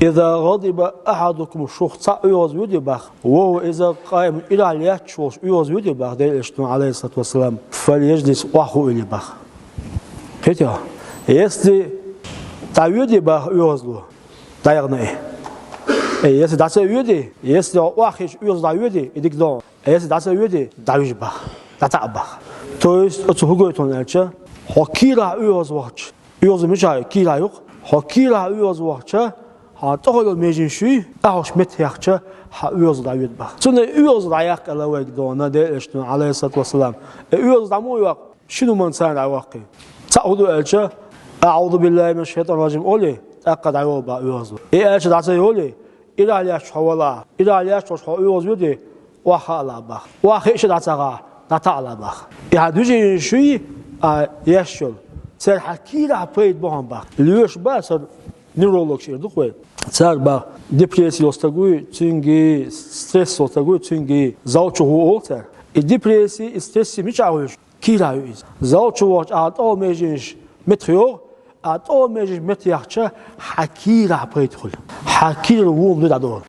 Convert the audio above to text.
إذا غضب أحدكم الشخص يوز يدبخ وهو إذا قائم إلى عليات شوش يوز يدبخ ده إشتون عليه الصلاة والسلام فليجلس وحو إلي بخ هيتيا يسدي تعيدي بخ يوز له دايغنا يسدي داسة يدي يسدي واحش يوز دايدي إديك دون يسدي داسة يدي دايج بخ داتا بخ تويست أتوهجو تونالش حكيلا يوز واتش يوز مشاي كيلا يوق حكيلا يوز واتش هاتوهل ميجنشي أهوش متيحش هيوز دايد بخ سنة يوز دايق على وجه دونا ده إشتون عليه الصلاة والسلام يوز دامو يوق شنو من سان عواقي تعودوا ألش أعوذ بالله من الشيطان الرجيم أولي أقد عيوبا يوز ألش دعسي أولي إلى عليش حولا إلى عليش وش يوز يدي وخالا بخ وخيش دعسها نتعلا بخ يهدوجي شوي يشل سر حكيلا بيد بهم بخ ليش بس نيرولوج شيء دخول سر بخ ديبريسي استغوي تنجي ستريس استغوي تنجي زوجه هو سر الديبريسي ستريس مش عاوز كيلا يوز زوجه واش أو ميجنش متخيو أو ميجنش متيحش حكيلا بيد خل حكيلا ووم ده دور